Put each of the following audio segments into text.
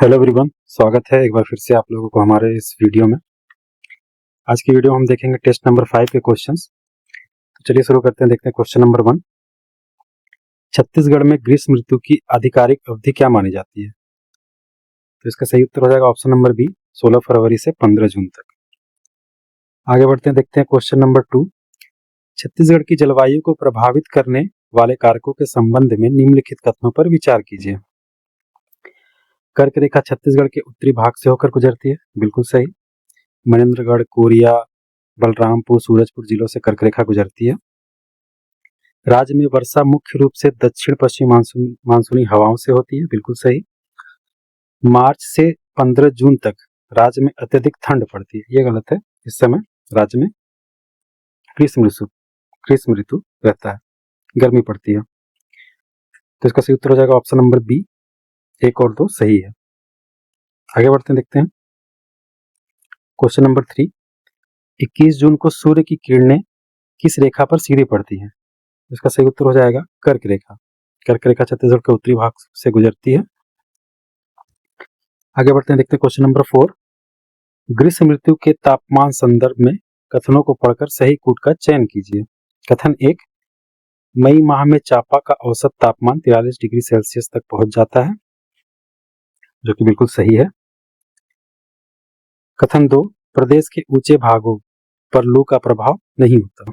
Hello everyone, स्वागत है एक बार फिर से आप लोगों को हमारे इस वीडियो में। आज की वीडियो में हम देखेंगे टेस्ट नंबर 5 के क्वेश्चंस। तो चलिए शुरू करते हैं। देखते हैं क्वेश्चन नंबर 1। छत्तीसगढ़ में ग्रीष्म ऋतु की आधिकारिक अवधि क्या मानी जाती है? तो इसका सही उत्तर हो जाएगा ऑप्शन नंबर बी, 16 फरवरी से 15 जून तक। आगे बढ़ते हैं, देखते हैं क्वेश्चन नंबर 2। छत्तीसगढ़ की जलवायु को प्रभावित करने वाले कारकों के संबंध में निम्नलिखित कथनों पर विचार कीजिए। कर्क रेखा छत्तीसगढ़ के उत्तरी भाग से होकर गुजरती है, बिल्कुल सही। मनेन्द्रगढ़, कोरिया, बलरामपुर, सूरजपुर जिलों से कर्क रेखा गुजरती है। राज्य में वर्षा मुख्य रूप से दक्षिण पश्चिम मानसूनी हवाओं से होती है, बिल्कुल सही। मार्च से 15 जून तक राज्य में अत्यधिक ठंड पड़ती है, ये गलत है। इस समय राज्य में ग्रीष्म ऋतु रहता है, गर्मी पड़ती है। तो इसका सही उत्तर हो जाएगा ऑप्शन नंबर बी, 1 और 2 सही है। आगे बढ़ते हैं, देखते हैं क्वेश्चन नंबर 3। 21 जून को सूर्य की किरणें किस रेखा पर सीधी पड़ती हैं? इसका सही उत्तर हो जाएगा कर्क रेखा। कर्क रेखा छत्तीसगढ़ के उत्तरी भाग से गुजरती है। आगे बढ़ते हैं, देखते हैं क्वेश्चन नंबर 4। ग्रीष्म ऋतु के तापमान संदर्भ में कथनों को पढ़कर सही कूट का चयन कीजिए। कथन 1, मई माह में चांपा का औसत तापमान 43 डिग्री सेल्सियस तक पहुंच जाता है, जो कि बिल्कुल सही है। कथन 2, प्रदेश के ऊंचे भागों पर लू का प्रभाव नहीं होता,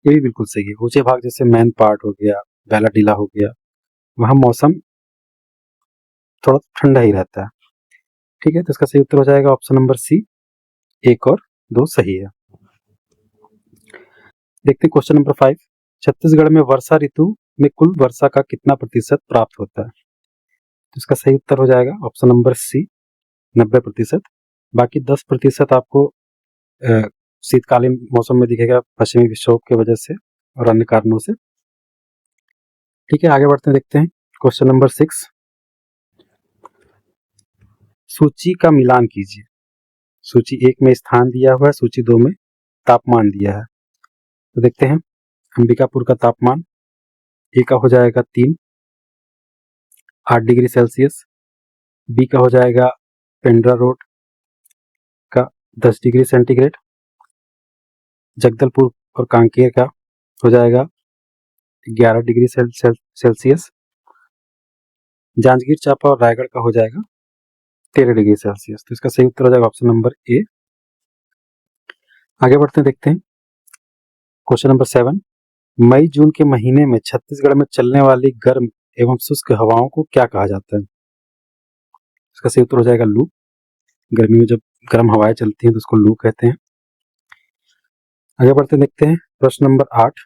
ये भी बिल्कुल सही है। ऊंचे भाग जैसे मैन पार्ट हो गया, बैलाडीला हो गया, वहां मौसम थोड़ा ठंडा ही रहता है। ठीक है, तो इसका सही उत्तर हो जाएगा ऑप्शन नंबर सी, 1 और 2 सही है। देखते हैं क्वेश्चन नंबर 5। छत्तीसगढ़ में वर्षा ऋतु में कुल वर्षा का कितना प्रतिशत प्राप्त होता है? तो इसका सही उत्तर हो जाएगा ऑप्शन नंबर सी, 90%। बाकी 10% आपको शीतकालीन मौसम में दिखेगा, पश्चिमी विक्षोभ की वजह से और अन्य कारणों से। ठीक है, आगे बढ़ते हैं, देखते हैं क्वेश्चन नंबर 6। सूची का मिलान कीजिए। सूची 1 में स्थान दिया हुआ है, सूची 2 में तापमान दिया है। तो देखते हैं, अंबिकापुर का तापमान ए का हो जाएगा 8 डिग्री सेल्सियस। बी का हो जाएगा पेंड्रा रोड का 10 डिग्री सेंटीग्रेड। जगदलपुर और कांकेर का हो जाएगा 11 डिग्री सेल्सियस। जांजगीर चांपा और रायगढ़ का हो जाएगा 13 डिग्री सेल्सियस। तो इसका सही उत्तर हो जाएगा ऑप्शन नंबर ए। आगे बढ़ते हैं, देखते हैं क्वेश्चन नंबर 7। मई जून के महीने में छत्तीसगढ़ में चलने वाली गर्म एवं शुष्क हवाओं को क्या कहा जाता है? इसका सही उत्तर हो जाएगा लू। गर्मी में जब गर्म हवाएं चलती हैं तो उसको लू कहते हैं। आगे बढ़ते हैं, देखते हैं प्रश्न नंबर 8।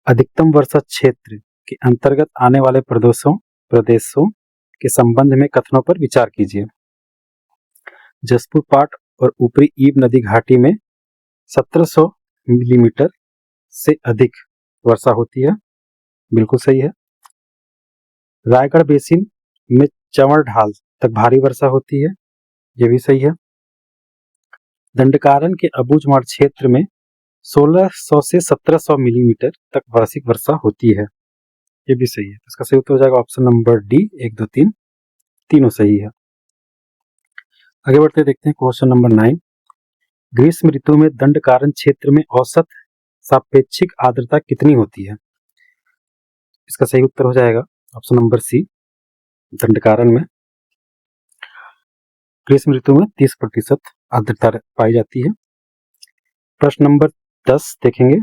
अधिकतम वर्षा क्षेत्र के अंतर्गत आने वाले प्रदेशों के संबंध में कथनों पर विचार कीजिए। जसपुर पाट और ऊपरी ईब नदी घाटी में 1700 मिलीमीटर से अधिक वर्षा होती है, बिल्कुल सही है। रायगढ़ बेसिन में चंवर ढाल तक भारी वर्षा होती है, यह भी सही है। दंडकारन के अबूझमाड़ क्षेत्र में 1600 से 1700 मिलीमीटर तक वार्षिक वर्षा होती है, ये भी सही है। इसका सही उत्तर हो जाएगा ऑप्शन नंबर डी, 1, 2, 3 तीनों सही है। आगे बढ़ते देखते हैं क्वेश्चन नंबर 9। ग्रीष्म ऋतु में दंडकारन क्षेत्र में औसत सापेक्षिक आर्द्रता कितनी होती है? इसका सही उत्तर हो जाएगा ऑप्शन नंबर सी, दंडकारन में ग्रीष्म ऋतु में 30% आर्द्रता पाई जाती है। प्रश्न नंबर 10 देखेंगे,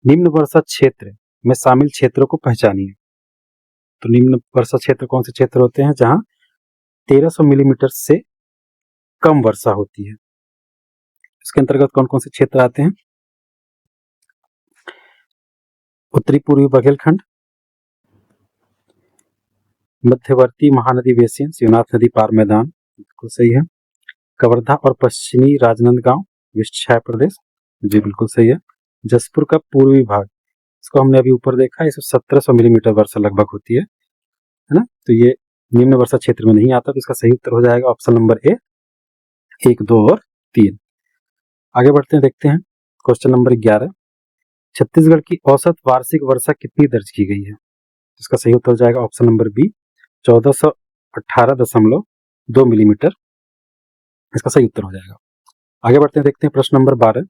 निम्न वर्षा क्षेत्र में शामिल क्षेत्रों को पहचानिए। तो निम्न वर्षा क्षेत्र कौन से क्षेत्र होते हैं जहां 1300 मिलीमीटर से कम वर्षा होती है? इसके अंतर्गत कौन कौन से क्षेत्र आते हैं? उत्तरी पूर्वी बघेलखंड, मध्यवर्ती महानदी बेसिन, शिवनाथ नदी पार मैदान, बिल्कुल सही है। कवर्धा और पश्चिमी राजनांदगांव, वेस्ट छाया प्रदेश, जी बिल्कुल सही है। जसपुर का पूर्वी भाग, इसको हमने अभी ऊपर देखा, इसमें 1700 मिलीमीटर वर्षा लगभग होती है ना। तो ये निम्न वर्षा क्षेत्र में नहीं आता, तो इसका सही उत्तर हो जाएगा ऑप्शन नंबर ए, 1, 2 और 3। आगे बढ़ते हैं, देखते हैं क्वेश्चन नंबर 11। छत्तीसगढ़ की औसत वार्षिक वर्षा कितनी दर्ज की गई है? इसका सही उत्तर हो जाएगा ऑप्शन नंबर बी, 1418.2 मिलीमीटर इसका सही उत्तर हो जाएगा। आगे बढ़ते हैं, देखते हैं प्रश्न नंबर 12।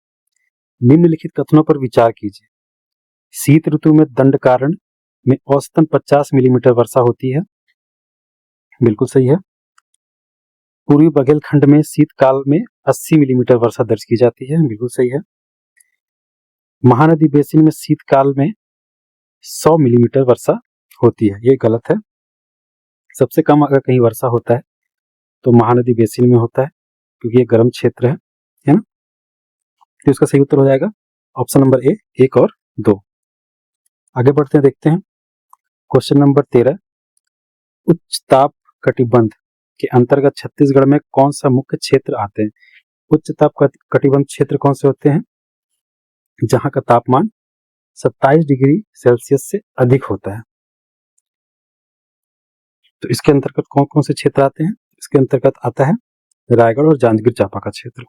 निम्नलिखित कथनों पर विचार कीजिए। शीत ऋतु में दंडकारण्य में औसतन 50 मिलीमीटर वर्षा होती है, बिल्कुल सही है। पूर्वी बघेलखंड में शीतकाल में 80 मिलीमीटर वर्षा दर्ज की जाती है, बिल्कुल सही है। महानदी बेसिन में शीतकाल में 100 मिलीमीटर वर्षा होती है, ये गलत है। सबसे कम अगर कहीं वर्षा होता है तो महानदी बेसिन में होता है, क्योंकि ये गर्म क्षेत्र है ना। तो इसका सही उत्तर हो जाएगा ऑप्शन नंबर ए, 1 और 2। आगे बढ़ते हैं, देखते हैं क्वेश्चन नंबर 13। उच्च ताप कटिबंध के अंतर्गत छत्तीसगढ़ में कौन सा मुख्य क्षेत्र आते हैं? उच्च ताप कटिबंध क्षेत्र कौन से होते हैं? जहां का तापमान 27 डिग्री सेल्सियस से अधिक होता है। तो इसके अंतर्गत कौन कौन से क्षेत्र आते हैं? इसके अंतर्गत आता है रायगढ़ और जांजगीर चांपा का क्षेत्र।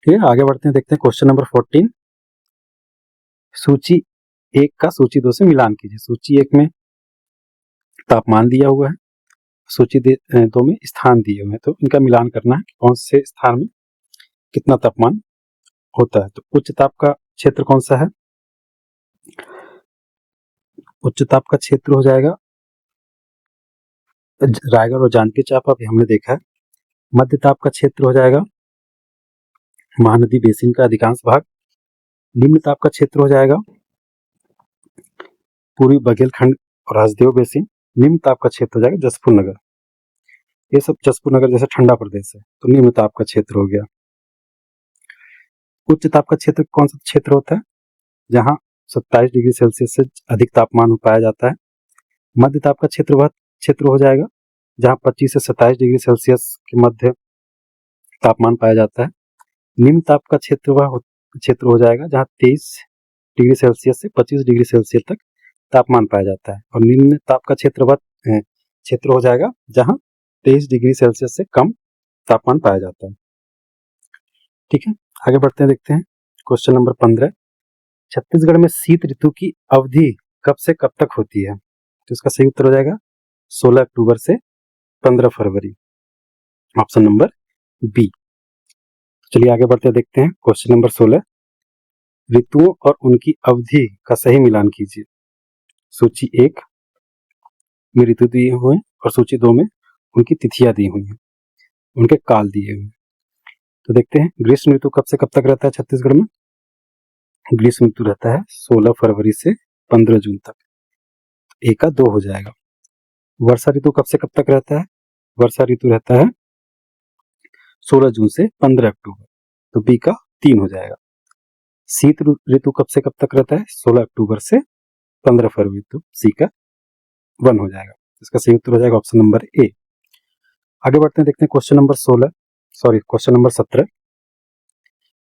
ठीक है, आगे बढ़ते हैं, देखते हैं क्वेश्चन नंबर 14। सूची 1 का सूची 2 से मिलान कीजिए। सूची 1 में तापमान दिया हुआ है, सूची 2 में स्थान दिए हुए हैं, तो इनका मिलान करना है कि कौन से स्थान में कितना तापमान होता है। तो उच्च ताप का क्षेत्र कौन सा है? उच्च ताप का क्षेत्र हो जाएगा रायगढ़ और जांजगीर चांपा, भी हमने देखा है। मध्य ताप का क्षेत्र हो जाएगा महानदी बेसिन का अधिकांश भाग। निम्न ताप का क्षेत्र हो जाएगा पूर्वी बघेलखंड और हसदेव बेसिन। निम्न ताप का क्षेत्र हो जाएगा जसपुर नगर। ये सब जसपुर नगर जैसे ठंडा प्रदेश है, तो निम्न ताप का क्षेत्र हो गया। उच्च ताप का क्षेत्र कौन सा क्षेत्र होता है? जहां 27 डिग्री सेल्सियस से अधिक तापमान पाया जाता है। मध्य ताप का क्षेत्र वह क्षेत्र हो जाएगा जहां 25 से 27 डिग्री सेल्सियस के मध्य तापमान पाया जाता है। निम्न ताप का क्षेत्र वह क्षेत्र हो जाएगा जहां 23 डिग्री सेल्सियस से 25 डिग्री सेल्सियस तक तापमान पाया जाता है। और निम्न ताप का क्षेत्र वह क्षेत्र हो जाएगा जहां 23 डिग्री सेल्सियस से कम तापमान पाया जाता है। ठीक है, आगे बढ़ते हैं, देखते हैं क्वेश्चन नंबर 15। छत्तीसगढ़ में शीत ऋतु की अवधि कब से कब तक होती है? तो इसका सही उत्तर हो जाएगा 16 अक्टूबर से 15 फरवरी, ऑप्शन नंबर बी। चलिए आगे बढ़ते हैं, देखते हैं क्वेश्चन नंबर 16। ऋतुओं और उनकी अवधि का सही मिलान कीजिए। सूची 1 में ऋतु दिए हुए हैं और सूची 2 में उनकी तिथियां दी हुई हैं, उनके काल दिए हुए हैं। तो देखते हैं ग्रीष्म ऋतु कब से कब तक रहता है छत्तीसगढ़ में? ग्रीष्म ऋतु रहता है 16 फरवरी से 15 जून तक, ए का 2 हो जाएगा। वर्षा ऋतु कब से कब तक रहता है? वर्षा ऋतु रहता है 16 जून से 15 अक्टूबर, तो बी का 3 हो जाएगा। शीत ऋतु कब से कब तक रहता है? 16 अक्टूबर से 15 फरवरी, तो सी का 1 हो जाएगा। इसका सही उत्तर हो जाएगा ऑप्शन नंबर ए। आगे बढ़ते हैं, देखते हैं क्वेश्चन नंबर 17।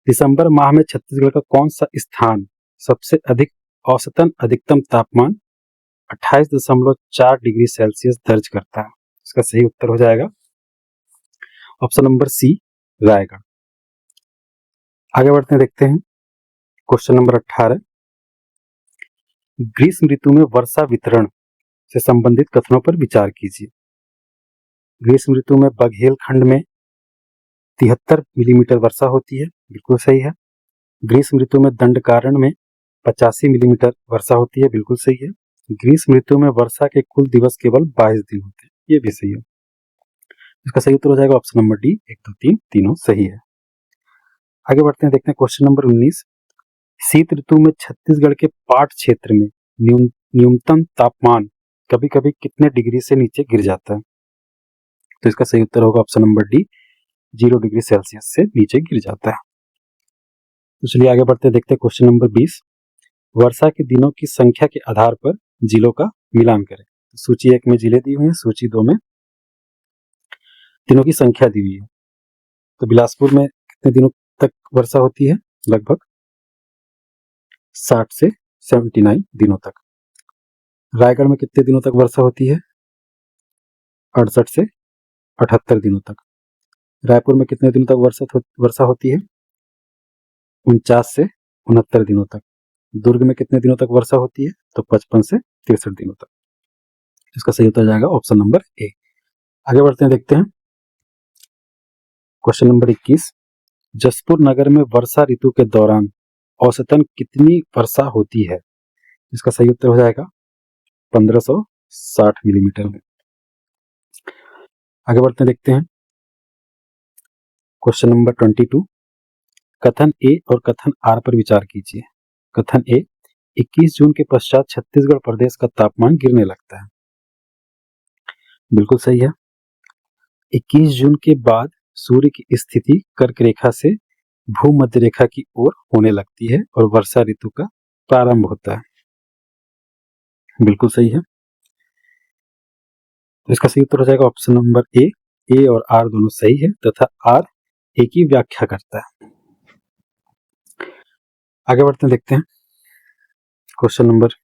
दिसंबर माह में छत्तीसगढ़ का कौन सा स्थान सबसे अधिक औसतन अधिकतम तापमान 28.4 डिग्री सेल्सियस दर्ज करता है? इसका सही उत्तर हो जाएगा ऑप्शन नंबर सी, रायगढ़। आगे बढ़ते हैं, देखते हैं क्वेश्चन नंबर 18। ग्रीष्म ऋतु में वर्षा वितरण से संबंधित कथनों पर विचार कीजिए। ग्रीष्म ऋतु में बघेलखंड में 73 मिलीमीटर वर्षा होती है, बिल्कुल सही है। ग्रीष्म ऋतु में दंडकारण्य में 85 मिलीमीटर वर्षा होती है, बिल्कुल सही है। ग्रीष्म ऋतु में वर्षा के कुल दिवस केवल 22 दिन होते हैं, ये भी सही है। इसका सही उत्तर हो जाएगा ऑप्शन नंबर डी, 1 2 3 तीनों सही है। आगे बढ़ते हैं, देखते हैं क्वेश्चन नंबर 19। शीत ऋतु में छत्तीसगढ़ के पाट क्षेत्र में न्यूनतम तापमान कभी कभी कितने डिग्री से नीचे गिर जाता है? तो इसका सही उत्तर होगा option number D, 0 degree Celsius से नीचे गिर जाता है। तो चलिए आगे बढ़ते हैं, देखते हैं क्वेश्चन नंबर 20। वर्षा के दिनों की संख्या के आधार पर जिलों का मिलान करें। सूची 1 में जिले दी हुई है, सूची 2 में दिनों की संख्या दी हुई है। तो बिलासपुर में कितने दिनों तक वर्षा होती है? लगभग 60 से 79 दिनों तक। रायगढ़ में कितने दिनों तक वर्षा होती है? 68 से 78 दिनों तक। रायपुर में कितने दिनों तक वर्षा होती है? 49 से 69 दिनों तक। दुर्ग में कितने दिनों तक वर्षा होती है? तो 55 से 63 दिनों तक। इसका सही उत्तर हो जाएगा ऑप्शन नंबर ए। आगे बढ़ते हैं, देखते हैं क्वेश्चन नंबर 21। जसपुर नगर में वर्षा ऋतु के दौरान औसतन कितनी वर्षा होती है? इसका सही उत्तर हो जाएगा 1560 मिलीमीटर। आगे बढ़ते हैं, देखते हैं क्वेश्चन नंबर 22। कथन ए और कथन आर पर विचार कीजिए। कथन ए, 21 जून के पश्चात छत्तीसगढ़ प्रदेश का तापमान गिरने लगता है। बिल्कुल सही है। 21 जून के बाद सूर्य की स्थिति कर्क रेखा से भूमध्य रेखा की ओर होने लगती है और वर्षा ऋतु का प्रारंभ होता है। बिल्कुल सही है। तो इसका सही उत्तर हो जाएगा ऑप्शन नंबर ए। ए और आर दोनों सही है तथा आर ए की व्याख्या करता है। आगे बढ़ते हैं, देखते हैं क्वेश्चन नंबर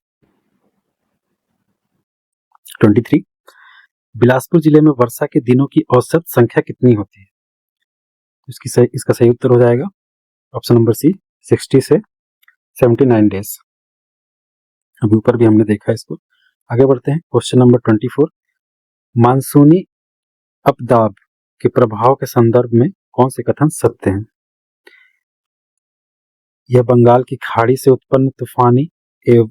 23। बिलासपुर जिले में वर्षा के दिनों की औसत संख्या कितनी होती है? इसका सही उत्तर हो जाएगा ऑप्शन नंबर सी, 60 से 79 डेज। अभी ऊपर भी हमने देखा इसको। आगे बढ़ते हैं क्वेश्चन नंबर 24। मानसूनी अपदाब के प्रभाव के संदर्भ में कौन से कथन सत्य हैं? यह बंगाल की खाड़ी से उत्पन्न तूफानी एवं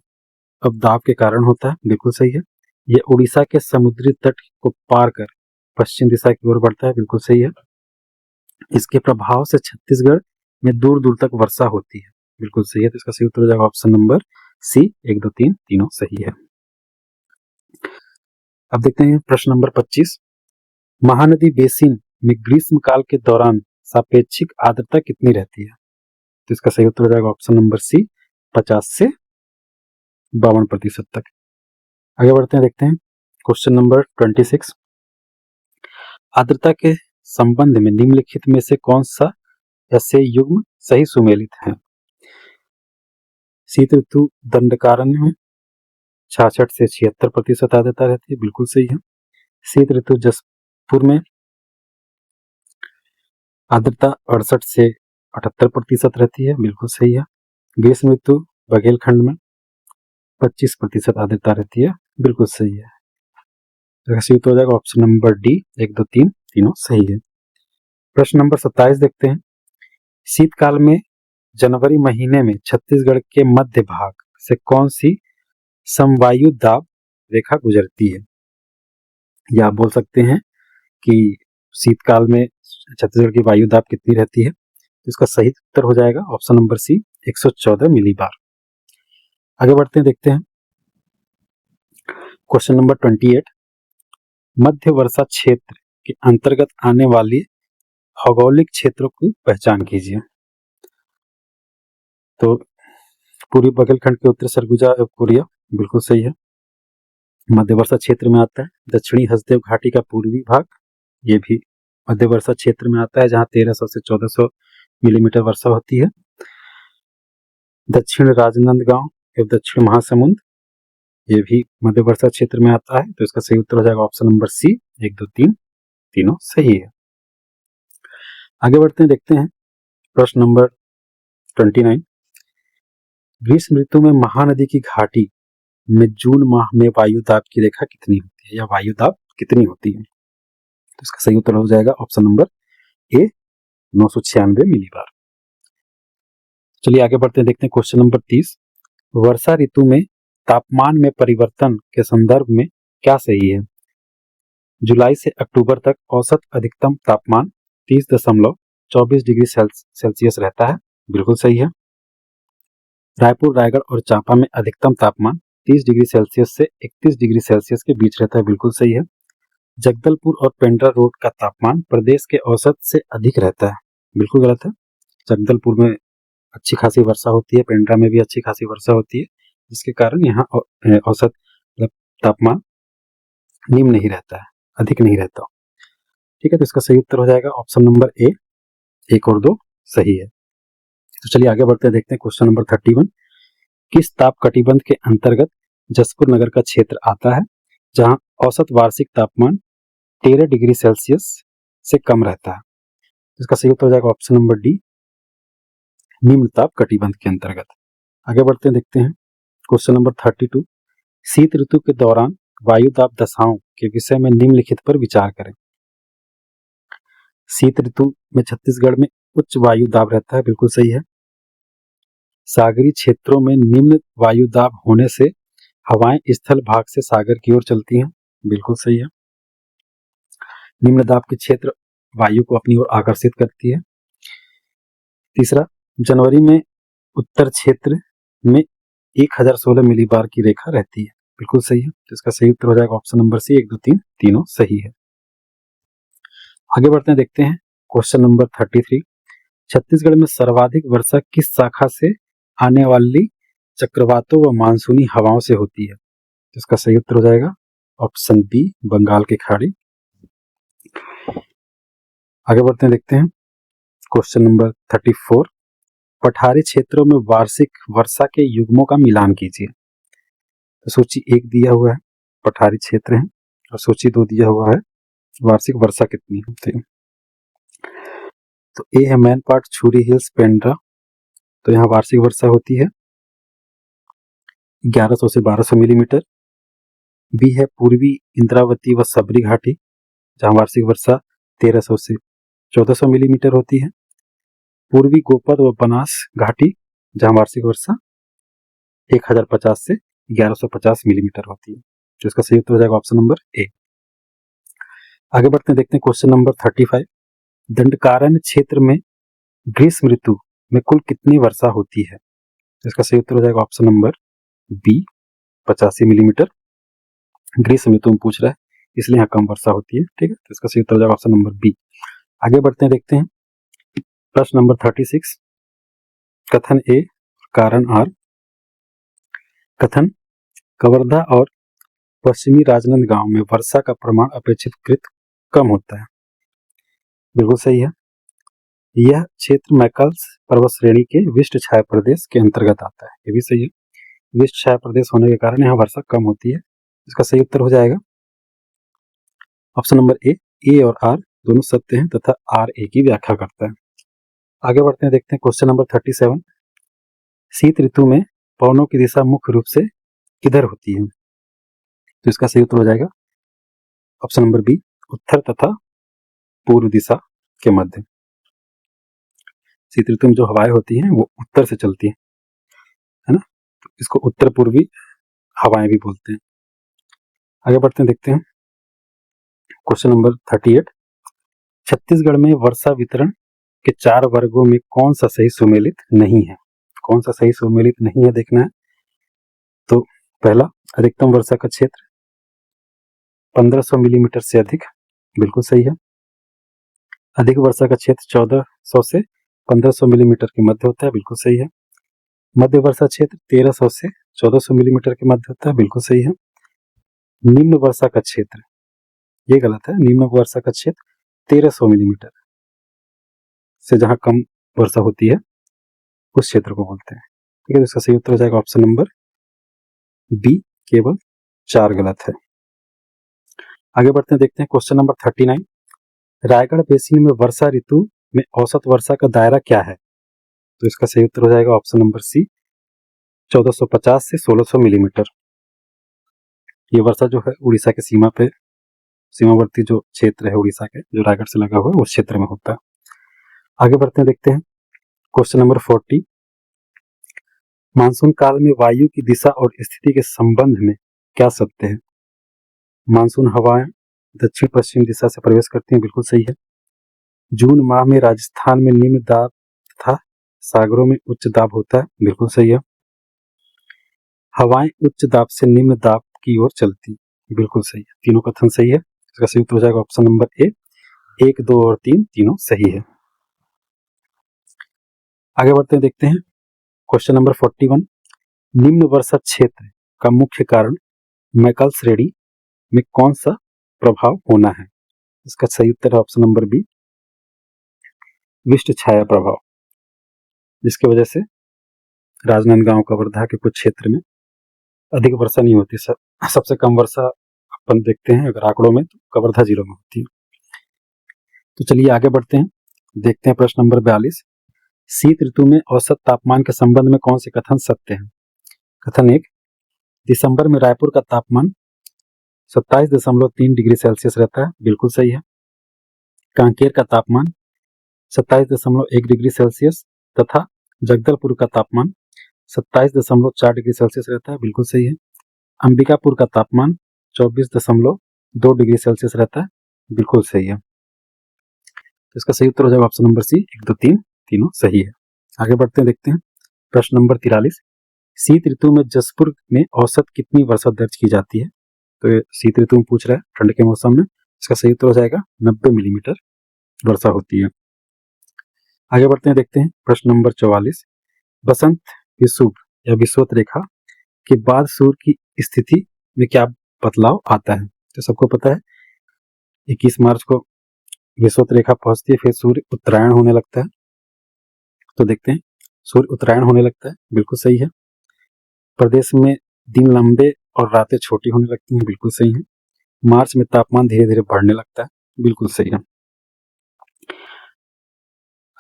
अपदाब के कारण होता है। बिल्कुल सही है। यह उड़ीसा के समुद्री तट को पार कर पश्चिम दिशा की ओर बढ़ता है। बिल्कुल सही है। इसके प्रभाव से छत्तीसगढ़ में दूर दूर तक वर्षा होती है। बिल्कुल सही है। तो इसका सही उत्तर हो जाएगा ऑप्शन नंबर सी, 1, 2, 3 तीनों सही है। अब देखते हैं प्रश्न नंबर 25। महानदी बेसिन में ग्रीष्म काल के दौरान सापेक्षिक आर्द्रता कितनी रहती है? तो इसका सही उत्तर हो जाएगा ऑप्शन नंबर सी, 50 से 52% तक। आगे बढ़ते हैं, देखते हैं क्वेश्चन नंबर 26। आर्द्रता के संबंध में निम्नलिखित में से कौन सा ऐसे युग्म सही सुमेलित है? शीत ऋतु दंडकारण्य में 66 से 76% आर्द्रता रहती है। बिल्कुल सही है। शीत ऋतु जसपुर में आर्द्रता 68 से 78% रहती है। बिल्कुल सही है। ग्रीष्म ऋतु बघेलखंड में 25% आर्द्रता रहती है। बिल्कुल सही है। सही हो जाएगा ऑप्शन नंबर डी, 1, 2, 3 तीनों सही है। प्रश्न नंबर 27 देखते हैं। शीतकाल में जनवरी महीने में छत्तीसगढ़ के मध्य भाग से कौन सी समवायु दाब रेखा गुजरती है? या आप बोल सकते हैं कि शीतकाल में छत्तीसगढ़ की वायु दाब कितनी रहती है? तो इसका सही उत्तर हो जाएगा ऑप्शन नंबर सी, 114 मिलीबार। आगे बढ़ते हैं, देखते हैं क्वेश्चन नंबर 28। मध्य वर्षा क्षेत्र के अंतर्गत आने वाली भौगोलिक क्षेत्रों की पहचान कीजिए। तो पूर्वी बघेलखंड के उत्तर सरगुजा कोरिया, बिल्कुल सही है। मध्य वर्षा क्षेत्र में आता है। दक्षिणी हसदेव घाटी का पूर्वी भाग, ये भी मध्य वर्षा क्षेत्र में आता है, जहां 1300 से 1400 मिलीमीटर वर्षा होती है। दक्षिण राजनांदगांव एवं दक्षिण महासमुंद, ये भी मध्य वर्षा क्षेत्र में आता है। तो इसका सही उत्तर हो जाएगा ऑप्शन नंबर सी, 1, 2, 3 तीनों सही है। आगे बढ़ते हैं, देखते हैं प्रश्न नंबर 29। ग्रीष्म ऋतु में महानदी की घाटी में जून माह में वायु दाब की रेखा कितनी होती है, या वायु दाब कितनी होती है? तो इसका सही उत्तर हो जाएगा ऑप्शन नंबर ए, 996 मिलीबार। चलिए आगे बढ़ते हैं, देखते हैं क्वेश्चन नंबर 30। वर्षा ऋतु में तापमान में परिवर्तन के संदर्भ में क्या सही है? जुलाई से अक्टूबर तक औसत अधिकतम तापमान 30.24 डिग्री सेल्सियस रहता है। बिल्कुल सही है। रायपुर, रायगढ़ और चांपा में अधिकतम तापमान 30 डिग्री सेल्सियस से 31 डिग्री सेल्सियस के बीच रहता है। बिल्कुल सही है। जगदलपुर और पेंड्रा रोड का तापमान प्रदेश के औसत से अधिक रहता है। बिल्कुल गलत है। जगदलपुर में अच्छी खासी वर्षा होती है, पेंड्रा में भी अच्छी खासी वर्षा होती है, जिसके कारण यहाँ औसत तापमान निम्न नहीं रहता है, अधिक नहीं रहता। ठीक है, तो इसका सही उत्तर हो जाएगा ऑप्शन नंबर ए, 1 और 2 सही है। तो चलिए आगे बढ़ते हैं, देखते हैं क्वेश्चन नंबर 31। किस ताप कटिबंध के अंतर्गत जसपुर नगर का क्षेत्र आता है, जहां औसत वार्षिक तापमान 13 डिग्री सेल्सियस से कम रहता है? इसका सही उत्तर हो जाएगा ऑप्शन नंबर डी, निम्न ताप कटिबंध के अंतर्गत। आगे बढ़ते हैं, देखते हैं क्वेश्चन नंबर 32। शीत ऋतु के दौरान वायु दाब दशाओं के विषय में निम्नलिखित पर विचार करें। शीत ऋतु में छत्तीसगढ़ में उच्च वायु दाब रहता है, बिल्कुल सही है। सागरीय क्षेत्रों में निम्न वायु दाब होने से हवाएं स्थल भाग से सागर की ओर चलती हैं, बिल्कुल सही है। निम्न दाब के क्षेत्र वायु को अपनी ओर आकर्षित करती है। तीसरा, जनवरी में उत्तर क्षेत्र में 1016 मिलीबार की रेखा रहती है, बिल्कुल सही है। तो इसका सही उत्तर हो जाएगा ऑप्शन नंबर सी, 1, 2, 3 तीनों सही है। आगे बढ़ते हैं, देखते हैं क्वेश्चन नंबर 33। छत्तीसगढ़ में सर्वाधिक वर्षा किस शाखा से आने वाली चक्रवातों व मानसूनी हवाओं से होती है? तो इसका सही उत्तर हो जाएगा ऑप्शन बी, बंगाल की खाड़ी। आगे बढ़ते हैं, देखते हैं क्वेश्चन नंबर 34। पठारी क्षेत्रों में वार्षिक वर्षा के युग्मों का मिलान कीजिए। तो सूची 1 दिया हुआ है पठारी क्षेत्र है, और सूची 2 दिया हुआ है वार्षिक वर्षा कितनी होती है। तो ए है मैन पाट, छुरी हिल्स, पेंड्रा। तो यहाँ वार्षिक वर्षा होती है 1100 से 1200 मिलीमीटर। बी है पूर्वी इंद्रावती व सबरी घाटी, जहाँ वार्षिक वर्षा 1300 से 1400 मिलीमीटर होती है। पूर्वी गोपद व बनास घाटी, जहाँ वार्षिक वर्षा 1050 से 1150 मिलीमीटर होती है। तो इसका सही उत्तर हो जाएगा ऑप्शन नंबर ए। आगे बढ़ते हैं, देखते हैं क्वेश्चन नंबर 35। दंडकारण्य क्षेत्र में ग्रीष्म ऋतु में कुल कितनी वर्षा होती है? इसका सही उत्तर हो जाएगा ऑप्शन नंबर बी, 85 मिलीमीटर। ग्रीष्म ऋतु में पूछ रहा है, इसलिए यहाँ कम वर्षा होती है, ठीक है। तो इसका सही उत्तर हो जाएगा ऑप्शन नंबर बी। आगे बढ़ते हैं, देखते हैं प्रश्न नंबर 36। कथन ए, कारण आर। कथन, कवर्धा और पश्चिमी राजनांदगांव में वर्षा का प्रमाण अपेक्षाकृत कम होता है, बिल्कुल सही है। यह क्षेत्र मैकल्स पर्वत श्रेणी के विशिष्ट छाया प्रदेश के अंतर्गत आता है, ये भी सही है। विशिष्ट छाया प्रदेश होने के कारण यहाँ वर्षा कम होती है। इसका सही उत्तर हो जाएगा ऑप्शन नंबर ए। ए और आर दोनों सत्य हैं तथा आर ए की व्याख्या करता है। आगे बढ़ते हैं, देखते हैं क्वेश्चन नंबर 37। शीत ऋतु में पवनों की दिशा मुख्य रूप से किधर होती है? तो इसका सही उत्तर हो जाएगा ऑप्शन नंबर बी, उत्तर तथा पूर्व दिशा के मध्य। शीत ऋतु में जो हवाएं होती हैं वो उत्तर से चलती है ना, तो इसको उत्तर पूर्वी हवाएं भी बोलते हैं। आगे बढ़ते हैं, देखते हैं क्वेश्चन नंबर 38। छत्तीसगढ़ में वर्षा वितरण के 4 वर्गों में कौन सा सही सुमेलित नहीं है? कौन सा सही सुमेलित नहीं है देखना है। तो पहला, अधिकतम वर्षा का क्षेत्र 1500 मिलीमीटर से अधिक, बिल्कुल सही है। अधिक वर्षा का क्षेत्र 1400 से 1500 मिलीमीटर के मध्य होता है, बिल्कुल सही है। मध्य वर्षा क्षेत्र 1300 से 1400 मिलीमीटर के मध्य होता है, बिल्कुल सही है। निम्न वर्षा का क्षेत्र, ये गलत है, निम्न वर्षा का क्षेत्र 1300 मिलीमीटर से जहां कम वर्षा होती है उस क्षेत्र को बोलते हैं, ठीक है। तो इसका सही उत्तर हो जाएगा ऑप्शन नंबर बी, केवल 4 गलत है। आगे बढ़ते हैं, देखते हैं क्वेश्चन नंबर 39। रायगढ़ बेसिन में वर्षा ऋतु में औसत वर्षा का दायरा क्या है? तो इसका सही उत्तर हो जाएगा ऑप्शन नंबर सी, 1450 से 1600 मिलीमीटर। ये वर्षा जो है उड़ीसा के सीमावर्ती जो क्षेत्र है उड़ीसा के, जो रायगढ़ से लगा हुआ है, उस क्षेत्र में होता है। आगे बढ़ते हैं, देखते हैं क्वेश्चन नंबर 40। मानसून काल में वायु की दिशा और स्थिति के संबंध में क्या सत्य है? मानसून हवाएं दक्षिण पश्चिम दिशा से प्रवेश करती हैं, बिल्कुल सही है। जून माह में राजस्थान में निम्न दाब तथा सागरों में उच्च दाब होता है, बिल्कुल सही है। हवाएं उच्च दाब से निम्न दाब की ओर चलती, बिल्कुल सही है। तीनों कथन सही है। इसका सही उत्तर हो जाएगा ऑप्शन नंबर ए, 1, 2 और 3 तीनों सही है। आगे बढ़ते हैं, देखते हैं क्वेश्चन नंबर 41। निम्न वर्षा क्षेत्र का मुख्य कारण मैकल श्रेणी में कौन सा प्रभाव होना है? इसका सही उत्तर है ऑप्शन नंबर बी, विशिष्ट छाया प्रभाव, जिसकी वजह से राजनांदगांव कवर्धा के कुछ क्षेत्र में अधिक वर्षा नहीं होती। सबसे कम वर्षा अपन देखते हैं अगर आंकड़ों में तो कवर्धा जिलों में होती है। तो चलिए आगे बढ़ते हैं, देखते हैं प्रश्न नंबर 42। शीत ऋतु में औसत तापमान के संबंध में कौन से कथन सत्य हैं? कथन 1, दिसंबर में रायपुर का तापमान 27.3 डिग्री सेल्सियस रहता है, बिल्कुल सही है। कांकेर का तापमान 27.1 डिग्री सेल्सियस तथा जगदलपुर का तापमान 27.4 डिग्री सेल्सियस रहता है, बिल्कुल सही है। अंबिकापुर का तापमान 24.2 डिग्री सेल्सियस रहता है, बिल्कुल सही है। तो इसका सही उत्तर हो जाएगा ऑप्शन नंबर सी, 1, 2, 3 तीनों सही है। आगे बढ़ते हैं, देखते हैं प्रश्न नंबर 43। शीत ऋतु में जसपुर में औसत कितनी वर्षा दर्ज की जाती है? तो ये शीत ऋतु में पूछ रहा है, ठंड के मौसम में। इसका सही उत्तर हो जाएगा 90 मिलीमीटर वर्षा होती है। आगे बढ़ते हैं, देखते हैं प्रश्न नंबर 44। बसंत विषुव या विषुवत रेखा के बाद सूर्य की स्थिति में क्या बदलाव आता है? तो सबको पता है 21 मार्च को विषुवत रेखा पहुंचती है, फिर सूर्य उत्तरायण होने लगता है। तो देखते हैं, सूर्य उत्तरायण होने लगता है, बिल्कुल सही है। प्रदेश में दिन लंबे और रातें छोटी होने लगती हैं, बिल्कुल सही है। मार्च में तापमान धीरे धीरे बढ़ने लगता है, बिल्कुल सही है।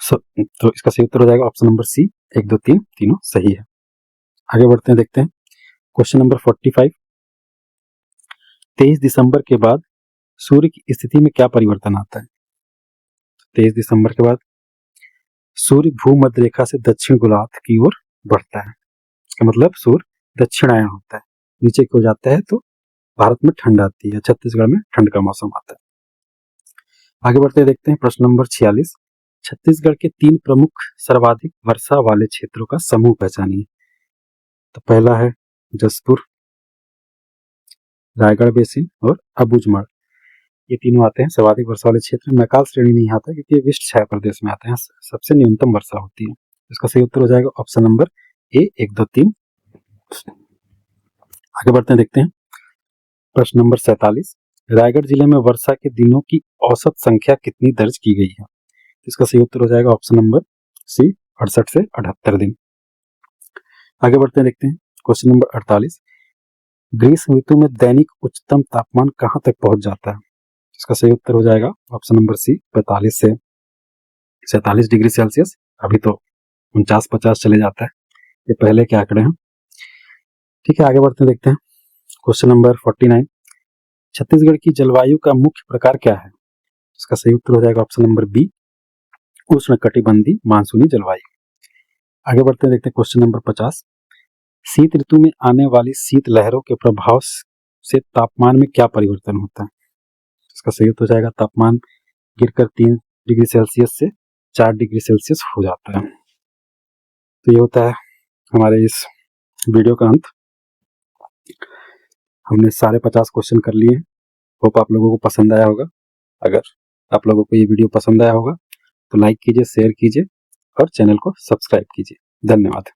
तो इसका सही उत्तर हो जाएगा ऑप्शन नंबर सी, 1, 2, 3 तीनों सही है। आगे बढ़ते हैं, देखते हैं क्वेश्चन नंबर 45। 23 दिसंबर के बाद सूर्य की स्थिति में क्या परिवर्तन आता है? 23 दिसंबर के बाद सूर्य भूमध्य रेखा से दक्षिण गोलार्ध की ओर बढ़ता है। इसका मतलब सूर्य दक्षिणायन होता है, नीचे की ओर जाता है तो भारत में ठंड आती है, छत्तीसगढ़ में ठंड का मौसम आता है। आगे बढ़ते देखते हैं प्रश्न नंबर 46। छत्तीसगढ़ के 3 प्रमुख सर्वाधिक वर्षा वाले क्षेत्रों का समूह पहचानिए। तो पहला है जसपुर, रायगढ़ बेसिन और अबूझमाड़। ये तीनों आते हैं सर्वाधिक वर्षा वाले क्षेत्र में। मैकाल श्रेणी नहीं आता क्योंकि ये विश्व छाया प्रदेश में आते हैं, सबसे न्यूनतम वर्षा होती है। इसका सही उत्तर हो जाएगा ऑप्शन नंबर ए, 1, 2, 3। आगे बढ़ते हैं, देखते हैं प्रश्न नंबर 47। रायगढ़ जिले में वर्षा के दिनों की औसत संख्या कितनी दर्ज की गई है? इसका सही उत्तर हो जाएगा ऑप्शन नंबर सी, 68 से 78 दिन। आगे बढ़ते हैं, देखते हैं क्वेश्चन नंबर 48। ग्रीष्म ऋतु में दैनिक उच्चतम तापमान कहां तक पहुंच जाता है? इसका सही उत्तर हो जाएगा ऑप्शन नंबर सी, 45 से 47 डिग्री सेल्सियस। अभी तो 49-50 चले जाता है, ये पहले के आंकड़े हैं। ठीक है, आगे बढ़ते हैं, देखते हैं क्वेश्चन नंबर 49। छत्तीसगढ़ की जलवायु का मुख्य प्रकार क्या है? इसका सही उत्तर हो जाएगा ऑप्शन नंबर बी, उष्णकटिबंधीय मानसूनी जलवायु। आगे बढ़ते हैं, देखते हैं क्वेश्चन नंबर 50। शीत ऋतु में आने वाली शीत लहरों के प्रभाव से तापमान में क्या परिवर्तन होता है? इसका सही उत्तर हो जाएगा तापमान गिरकर 3 डिग्री सेल्सियस से 4 डिग्री सेल्सियस हो जाता है। तो ये होता है हमारे इस वीडियो का अंत। हमने सारे 50 क्वेश्चन कर लिए। होप आप लोगों को पसंद आया होगा। अगर आप लोगों को ये वीडियो पसंद आया होगा तो लाइक कीजिए, शेयर कीजिए और चैनल को सब्सक्राइब कीजिए। धन्यवाद।